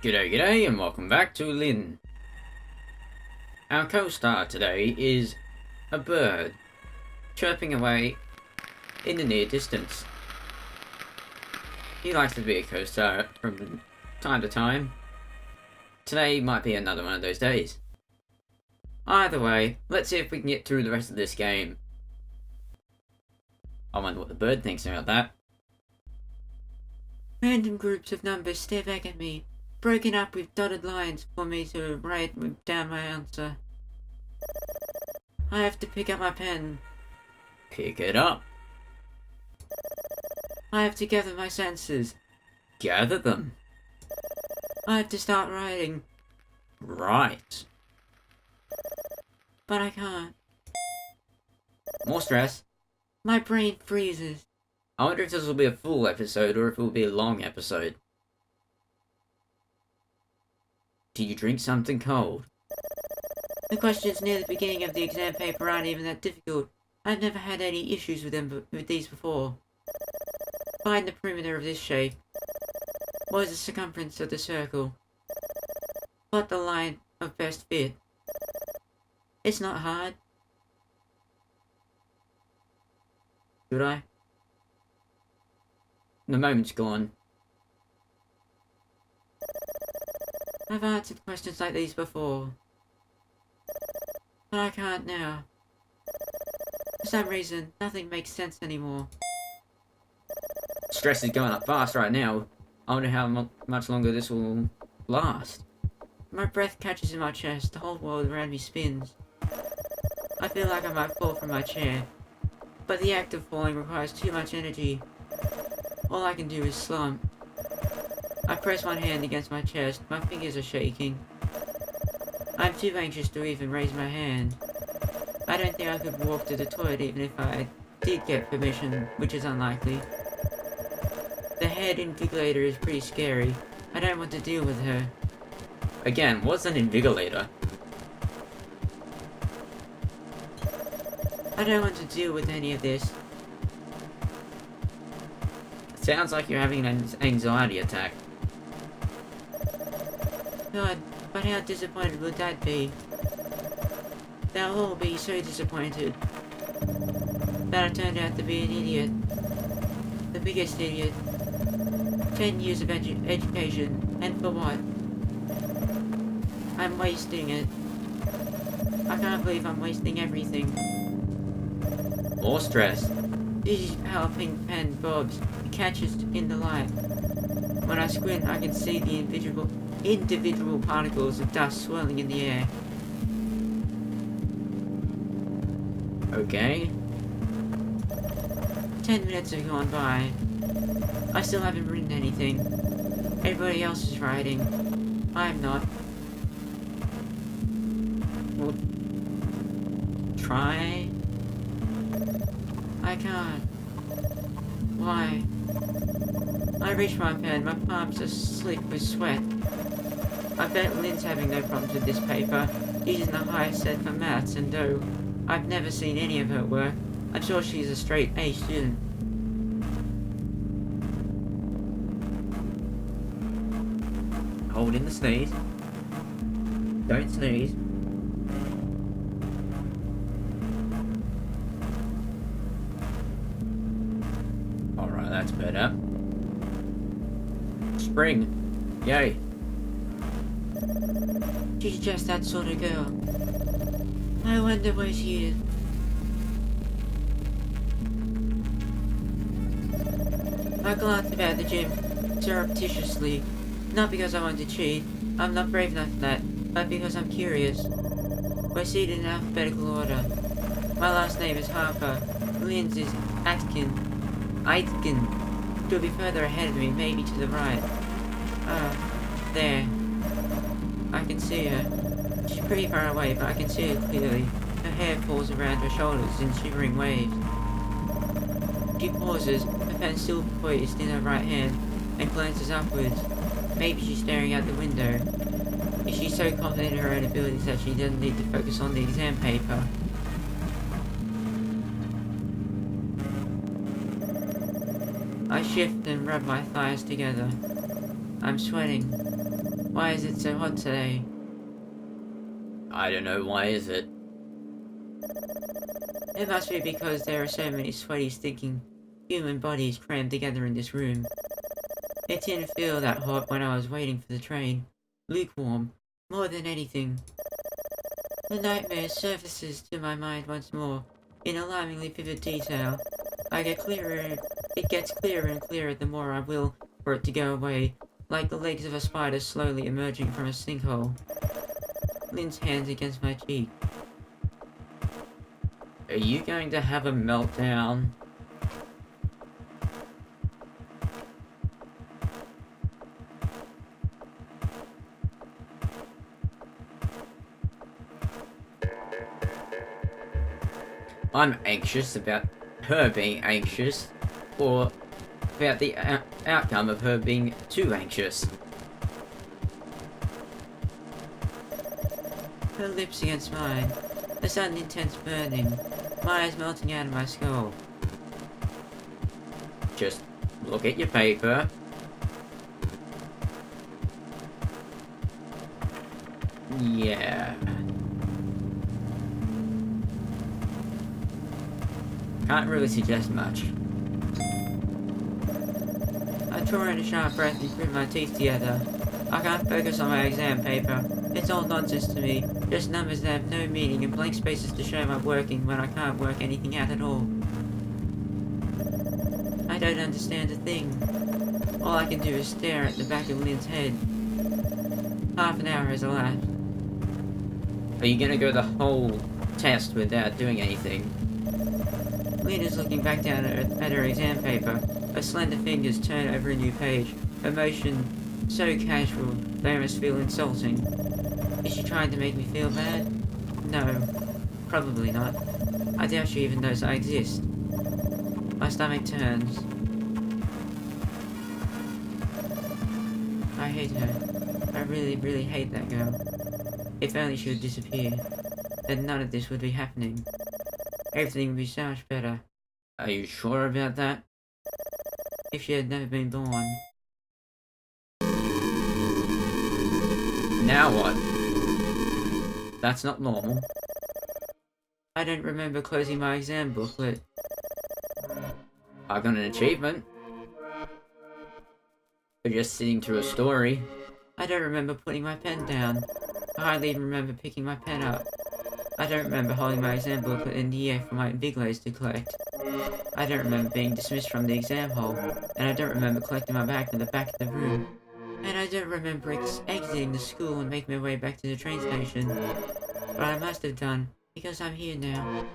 G'day, g'day, and welcome back to Lynn. Our co-star today is a bird, chirping away in the near distance. He likes to be a co-star from time to time. Today might be another one of those days. Either way, let's see if we can get through the rest of this game. I wonder what the bird thinks about that. Random groups of numbers stare back at me, broken up with dotted lines for me to write down my answer. I have to pick up my pen. Pick it up. I have to gather my senses. Gather them. I have to start writing. Right. But I can't. More stress. My brain freezes. I wonder if this will be a full episode or if it will be a long episode. Do you drink something cold? The questions near the beginning of the exam paper aren't even that difficult. I've never had any issues with these before. Find the perimeter of this shape. What is the circumference of the circle? Plot the line of best fit. It's not hard. Should I? The moment's gone. I've answered questions like these before. But I can't now. For some reason, nothing makes sense anymore. Stress is going up fast right now. I wonder how much longer this will last. My breath catches in my chest, the whole world around me spins. I feel like I might fall from my chair, but the act of falling requires too much energy. All I can do is slump. I press one hand against my chest, my fingers are shaking. I'm too anxious to even raise my hand. I don't think I could walk to the toilet even if I did get permission, which is unlikely. The head invigilator is pretty scary. I don't want to deal with her. Again, what's an invigilator? I don't want to deal with any of this. Sounds like you're having an anxiety attack. God, but how disappointed would that be? They'll all be so disappointed that I turned out to be an idiot. The biggest idiot. 10 years of education, and for what? I'm wasting it. I can't believe I'm wasting everything. More stress. This is how a pink pen bobs. It catches in the light. When I squint, I can see the individual particles of dust swirling in the air. Okay. 10 minutes have gone by. I still haven't written anything. Everybody else is writing. I'm not. Well, try. I can't. Why? I reach my pen, my palms are slick with sweat. I bet Lynn's having no problems with this paper. She's in the highest set for maths, and though I've never seen any of her work, I'm sure she's a straight A student. Hold in the sneeze. Don't sneeze. Alright, that's better. Spring. Yay. She's just that sort of girl. I wonder where she is. I glance about the gym, surreptitiously. Not because I want to cheat. I'm not brave enough for that, but because I'm curious. We're seated in alphabetical order. My last name is Harper. Lynn's is Atkin. She'll be further ahead of me, maybe to the right. There. I can see her. She's pretty far away, but I can see her clearly. Her hair falls around her shoulders in shivering waves. She pauses, her pen still poised in her right hand, and glances upwards. Maybe she's staring out the window. Is she so confident in her own abilities that she doesn't need to focus on the exam paper? I shift and rub my thighs together. I'm sweating. Why is it so hot today? I don't know, why is it? It must be because there are so many sweaty, stinking human bodies crammed together in this room. It didn't feel that hot when I was waiting for the train. Lukewarm, more than anything. The nightmare surfaces to my mind once more, in alarmingly vivid detail. It gets clearer and clearer the more I will for it to go away, like the legs of a spider slowly emerging from a sinkhole. Lynn's hands against my cheek. Are you going to have a meltdown? I'm anxious about her being anxious, or about the outcome of her being too anxious. Her lips against mine. A sudden intense burning. My eyes melting out of my skull. Just look at your paper. Yeah. Can't really suggest much. I draw in a sharp breath and grit my teeth together. I can't focus on my exam paper. It's all nonsense to me. Just numbers that have no meaning and blank spaces to show I'm working when I can't work anything out at all. I don't understand a thing. All I can do is stare at the back of Lynn's head. Half an hour has elapsed. Are you gonna go the whole test without doing anything? Lynne is looking back down at her exam paper. Her slender fingers turn over a new page. Her motion so casual they almost feel insulting. Is she trying to make me feel bad? No, probably not. I doubt she even knows I exist. My stomach turns. I hate her. I really, really hate that girl. If only she would disappear, then none of this would be happening. Everything would be so much better. Are you sure about that? If she had never been born. Now what? That's not normal. I don't remember closing my exam booklet. I got an achievement. For just sitting through a story. I don't remember putting my pen down. I hardly even remember picking my pen up. I don't remember holding my exam booklet in the air for my invigilators to collect. I don't remember being dismissed from the exam hall, and I don't remember collecting my bag from the back of the room. And I don't remember exiting the school and making my way back to the train station. But I must have done, because I'm here now.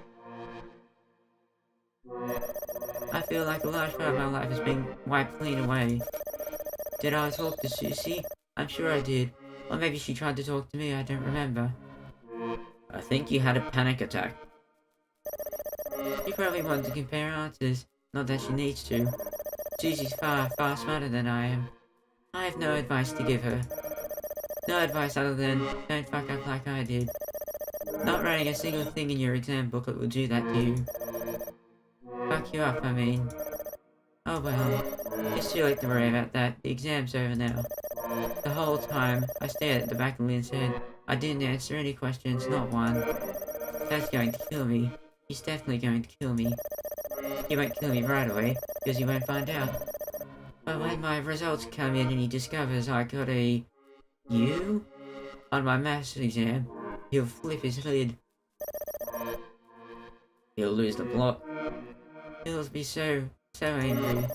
I feel like a large part of my life has been wiped clean away. Did I talk to Susie? I'm sure I did. Or maybe she tried to talk to me, I don't remember. I think you had a panic attack. She probably wanted to compare answers, not that she needs to. Susie's far, far smarter than I am. I have no advice to give her. No advice other than, don't fuck up like I did. Not writing a single thing in your exam booklet will do that to you. Fuck you up, I mean. Oh well, it's too late to worry about that. The exam's over now. The whole time, I stared at the back of Lynn's head. I didn't answer any questions, not one. That's going to kill me. He's definitely going to kill me. He won't kill me right away, because he won't find out. But when my results come in and he discovers I got a U on my maths exam, he'll flip his lid. He'll lose the plot. He'll be so angry,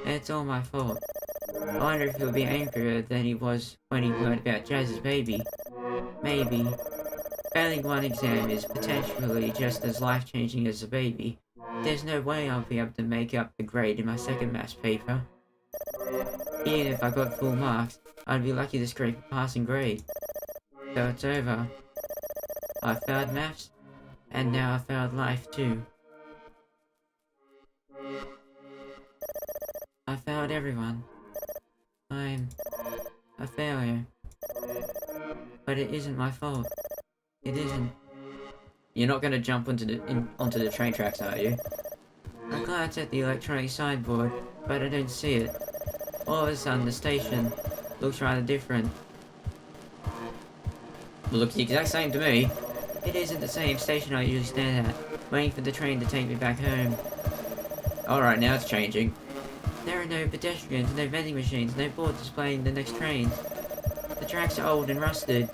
and it's all my fault. I wonder if he'll be angrier than he was when he learned about Jazz's baby. Maybe. Failing one exam is potentially just as life-changing as a baby. There's no way I'll be able to make up the grade in my second maths paper. Even if I got full marks, I'd be lucky to scrape a passing grade. So it's over. I failed maths, and now I failed life too. I failed everyone. I'm a failure. But it isn't my fault. It isn't. You're not gonna jump onto the train tracks, are you? I glance at the electronic signboard, but I don't see it. All of a sudden, the station looks rather different. Well, looks the exact same to me. It isn't the same station I usually stand at, waiting for the train to take me back home. Alright, now it's changing. There are no pedestrians, no vending machines, no boards displaying the next trains. The tracks are old and rusted.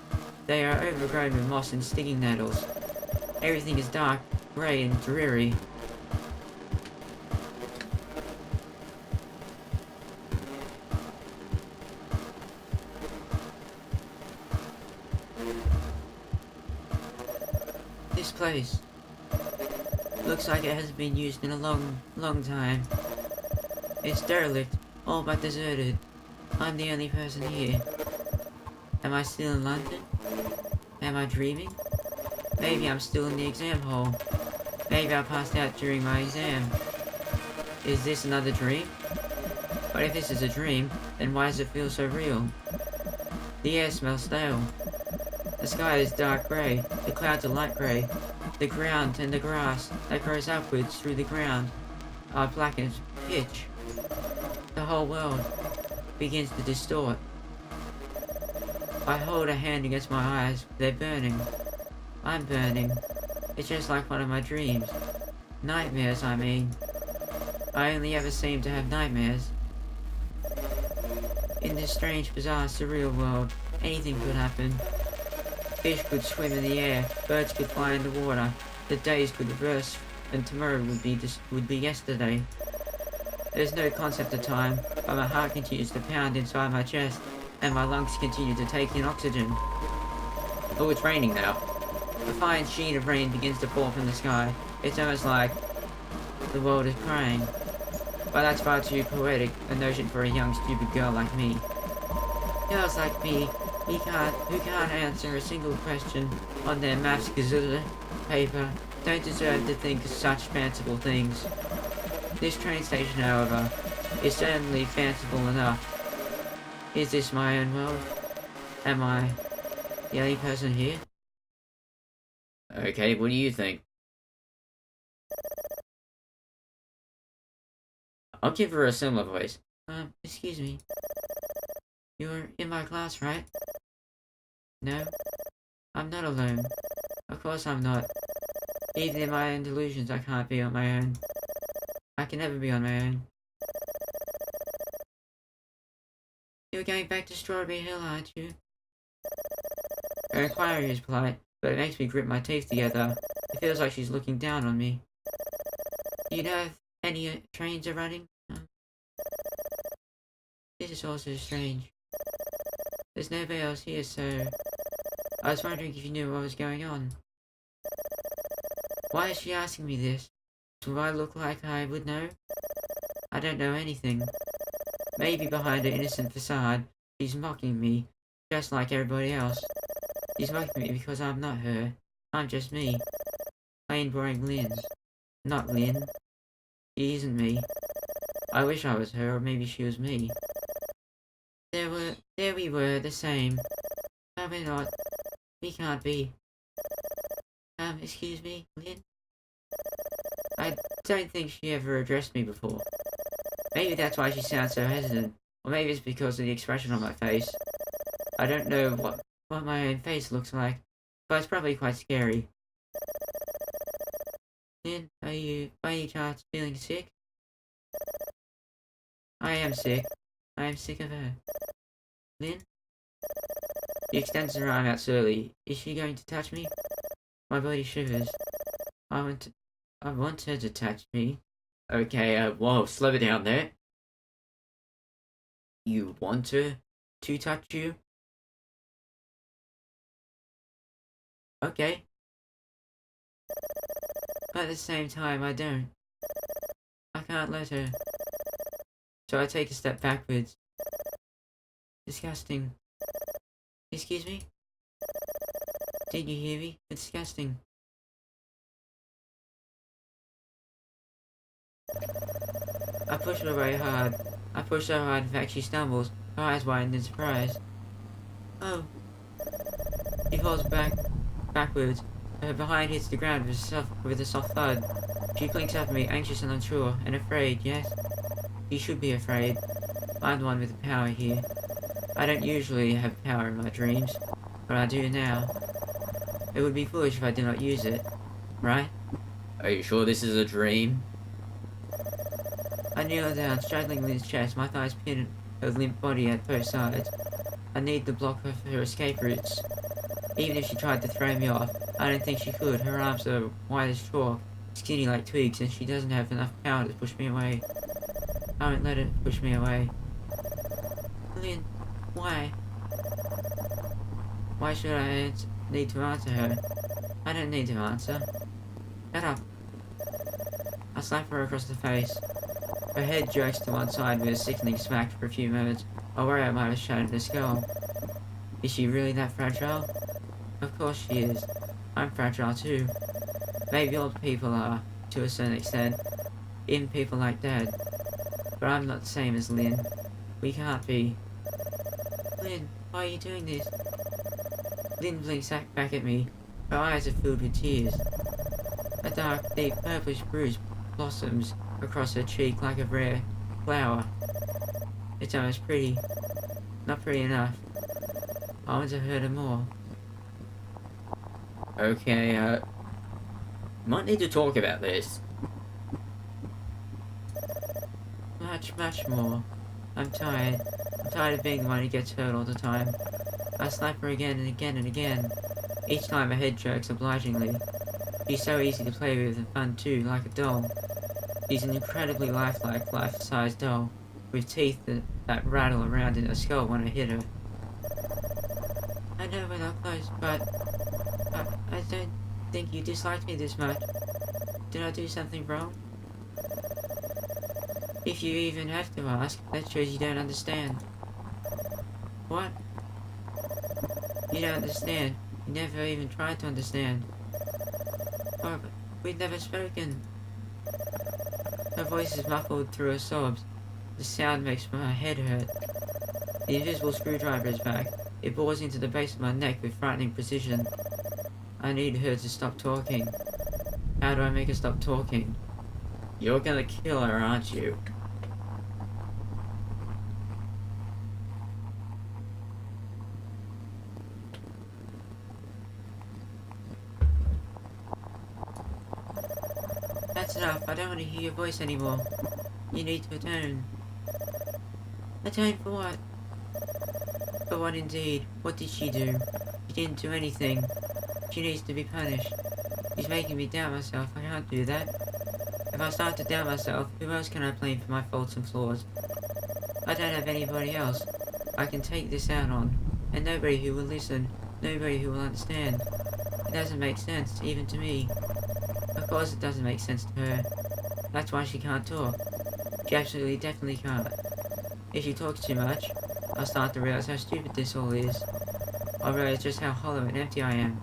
They are overgrown with moss and stinging nettles. Everything is dark, grey and dreary. This place looks like it hasn't been used in a long time. It's derelict, all but deserted. I'm the only person here. Am I still in London? Am I dreaming? Maybe I'm still in the exam hall. Maybe I passed out during my exam. Is this another dream? But if this is a dream, then why does it feel so real? The air smells stale. The sky is dark grey, the clouds are light grey. The ground and the grass that grows upwards through the ground are black as pitch. The whole world begins to distort. I hold a hand against my eyes. They're burning. I'm burning. It's just like one of my dreams. Nightmares, I mean. I only ever seem to have nightmares. In this strange, bizarre, surreal world, anything could happen. Fish could swim in the air, birds could fly in the water, the days could reverse, and tomorrow would be yesterday. There's no concept of time, but my heart continues to pound inside my chest, and my lungs continue to take in oxygen. Oh, it's raining now. A fine sheen of rain begins to fall from the sky. It's almost like the world is crying. But that's far too poetic a notion for a young, stupid girl like me. Girls like me, who can't answer a single question on their maths gazette paper, don't deserve to think such fanciful things. This train station, however, is certainly fanciful enough. Is this my own world? Am I the only person here? Okay, what do you think? I'll give her a similar voice. Excuse me. You're in my class, right? No? I'm not alone. Of course I'm not. Even in my own delusions, I can't be on my own. I can never be on my own. You're going back to Strawberry Hill, aren't you? Her inquiry is polite, but it makes me grit my teeth together. It feels like she's looking down on me. Do you know if any trains are running? This is also strange. There's nobody else here, so I was wondering if you knew what was going on. Why is she asking me this? Do I look like I would know? I don't know anything. Maybe behind her innocent facade, she's mocking me, just like everybody else. She's mocking me because I'm not her. I'm just me. Plain boring Lynn. Not Lynn. She isn't me. I wish I was her, or maybe she was me. There we were, the same. But we're not. We can't be. Excuse me, Lynn? I don't think she ever addressed me before. Maybe that's why she sounds so hesitant. Or maybe it's because of the expression on my face. I don't know what my own face looks like, but it's probably quite scary. Lynn, are you, by any chance, feeling sick? I am sick. I am sick of her. Lynn? She extends her arm out slowly. Is she going to touch me? My body shivers. I want her to touch me. Okay, whoa, slow it down there. You want her to touch you? Okay. But at the same time, I don't. I can't let her. So I take a step backwards. Disgusting. Excuse me? Did you hear me? It's disgusting. I push her away hard. I push so hard, in fact, she stumbles, her eyes widen in surprise. Oh. She falls backwards. Her behind hits the ground with a soft thud. She blinks up at me, anxious and unsure, and afraid, yes? You should be afraid. I'm the one with the power here. I don't usually have power in my dreams, but I do now. It would be foolish if I did not use it, right? Are you sure this is a dream? I kneel down, straddling Lynn's chest, my thighs pin her limp body at both sides. I need to block her escape routes. Even if she tried to throw me off, I don't think she could. Her arms are white as chalk, skinny like twigs, and she doesn't have enough power to push me away. I won't let it push me away. Lynn, why? Why should I need to answer her? I don't need to answer. Shut up. I slap her across the face. Her head jerks to one side with a sickening smack for a few moments. I worry I might have shattered her skull. Is she really that fragile? Of course she is. I'm fragile too. Maybe old people are, to a certain extent. Even people like Dad. But I'm not the same as Lynn. We can't be. Lynn, why are you doing this? Lynn blinks back at me. Her eyes are filled with tears. A dark, deep, purplish bruise blossoms across her cheek like a rare flower. It's almost pretty. Not pretty enough. I want to hurt her more. Okay, might need to talk about this. Much more. I'm tired. I'm tired of being the one who gets hurt all the time. I slap her again and again and again. Each time her head jerks obligingly. She's so easy to play with and fun too, like a doll. She's an incredibly lifelike, life-sized doll, with teeth that rattle around in her skull when I hit her. I know we're not close, but I don't think you dislike me this much. Did I do something wrong? If you even have to ask, that shows you don't understand. What? You don't understand. You never even tried to understand. Oh, but we've never spoken. Her voice is muffled through her sobs. The sound makes my head hurt. The invisible screwdriver is back. It bores into the base of my neck with frightening precision. I need her to stop talking. How do I make her stop talking? You're gonna kill her, aren't you? That's enough. I don't want to hear your voice anymore. You need to atone. Atone for what? For what indeed? What did she do? She didn't do anything. She needs to be punished. She's making me doubt myself. I can't do that. If I start to doubt myself, who else can I blame for my faults and flaws? I don't have anybody else I can take this out on. And nobody who will listen. Nobody who will understand. It doesn't make sense, even to me. Of course it doesn't make sense to her. That's why she can't talk. She absolutely definitely can't. If she talks too much, I'll start to realize how stupid this all is. I'll realize just how hollow and empty I am.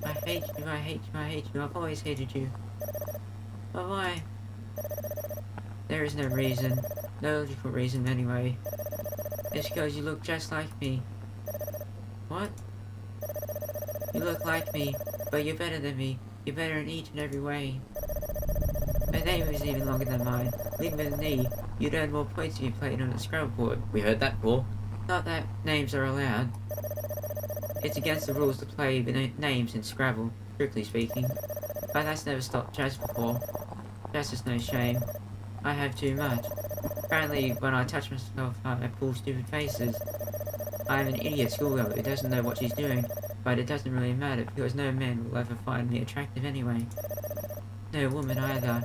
I hate you, I hate you, I hate you. I've always hated you. But why? There is no reason. No logical reason anyway. It's because you look just like me. What? You look like me, but you're better than me. You're better in each and every way. Her name is even longer than mine. Lynne with an E. You'd earn more points if you played on a Scrabble board. We heard that before. Not that names are allowed. It's against the rules to play with names in Scrabble, strictly speaking. But that's never stopped Jazz before. Jazz is no shame. I have too much. Apparently, when I touch myself, I pull stupid faces. I am an idiot schoolgirl who doesn't know what she's doing, but it doesn't really matter because no man will ever find me attractive anyway. No woman either.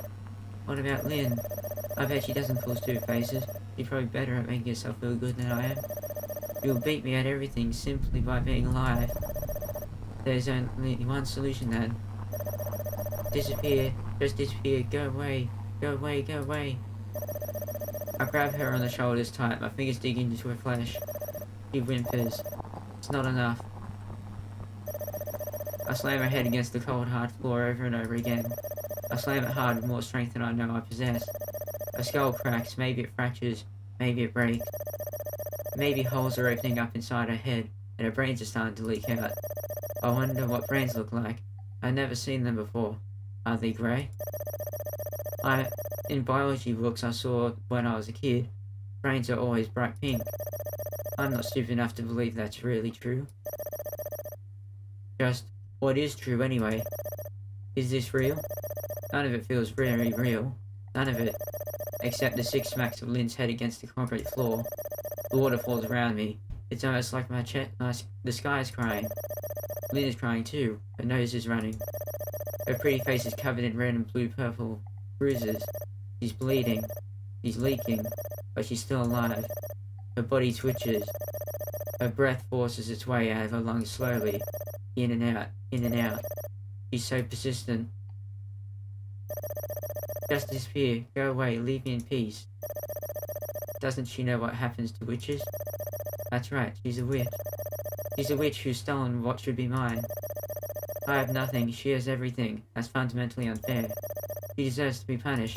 What about Lynne? I bet she doesn't pull stupid faces. She's probably better at making herself feel good than I am. You'll beat me at everything simply by being alive. There's only one solution then. Disappear. Just disappear. Go away. Go away. Go away. I grab her on the shoulders tight, my fingers dig into her flesh. She whimpers. It's not enough. I slam her head against the cold hard floor over and over again. I slam it hard with more strength than I know I possess. Her skull cracks, maybe it fractures, maybe it breaks. Maybe holes are opening up inside her head, and her brains are starting to leak out. I wonder what brains look like. I've never seen them before. Are they grey? In biology books I saw when I was a kid, brains are always bright pink. I'm not stupid enough to believe that's really true. Just what is true anyway? Is this real? None of it feels very real. None of it. Except the 6 smacks of Lynn's head against the concrete floor. The water falls around me. It's almost like my chest. The sky is crying. Lynne is crying too. Her nose is running. Her pretty face is covered in red and blue-purple bruises. She's bleeding. She's leaking. But she's still alive. Her body twitches. Her breath forces its way out of her lungs slowly. In and out. In and out. She's so persistent. Just disappear. Go away. Leave me in peace. Doesn't she know what happens to witches? That's right. She's a witch. She's a witch who's stolen what should be mine. I have nothing. She has everything. That's fundamentally unfair. She deserves to be punished.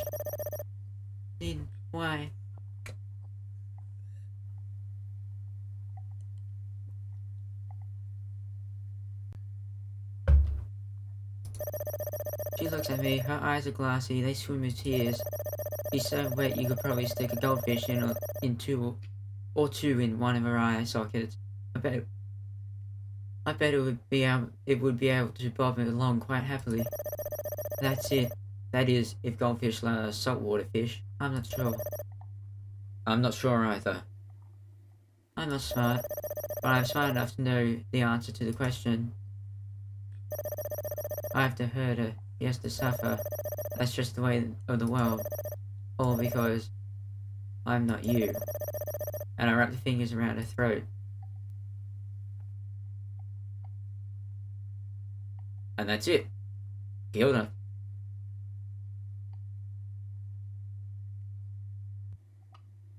Lynn, why? She looks at me. Her eyes are glassy. They swim with tears. She's so wet you could probably stick a goldfish in two in one of her eye sockets. I bet it would be able to bob it along quite happily. That's it. That is, if goldfish are saltwater fish. I'm not sure. I'm not sure either. I'm not smart, but I'm smart enough to know the answer to the question. I have to hurt her. She has to suffer. That's just the way of the world. All because I'm not you. And I wrap the fingers around her throat. And that's it. Killed her.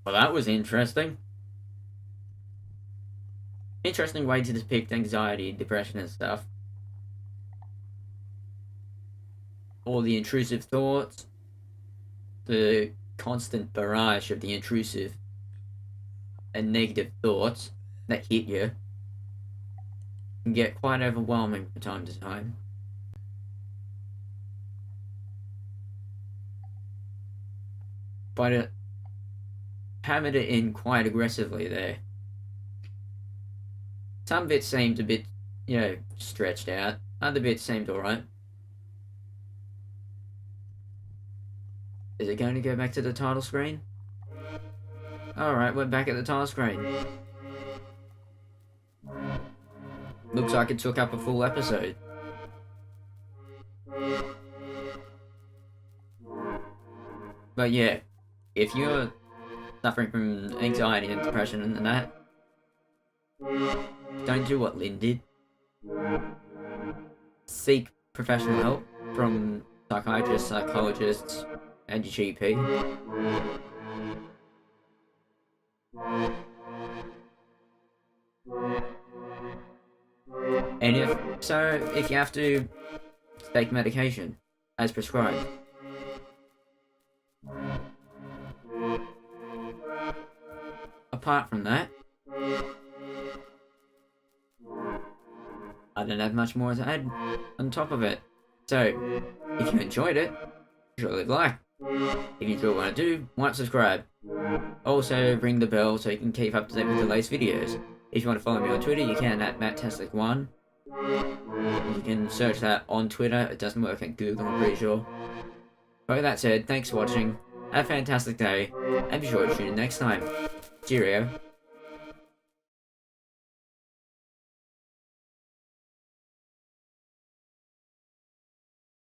Well, that was interesting. Interesting way to depict anxiety, depression and stuff. All the intrusive thoughts. The constant barrage of the intrusive and negative thoughts that hit you can get quite overwhelming from time to time. But it hammered it in quite aggressively there. Some bits seemed a bit, stretched out. Other bits seemed alright. Is it going to go back to the title screen? Alright, we're back at the title screen. Looks like it took up a full episode. But yeah, if you're suffering from anxiety and depression and that, don't do what Lynne did. Seek professional help from psychiatrists, psychologists, and your GP. And if you have to take medication as prescribed. Apart from that, I don't have much more to add on top of it. So, if you enjoyed it, sure leave a like. If you enjoy what I do, why not subscribe? Also, ring the bell so you can keep up to date with the latest videos. If you want to follow me on Twitter, you can at MattTeslick1. You can search that on Twitter. It doesn't work at Google, I'm pretty sure. But with that said, thanks for watching. Have a fantastic day, and be sure to tune in next time. Cheerio.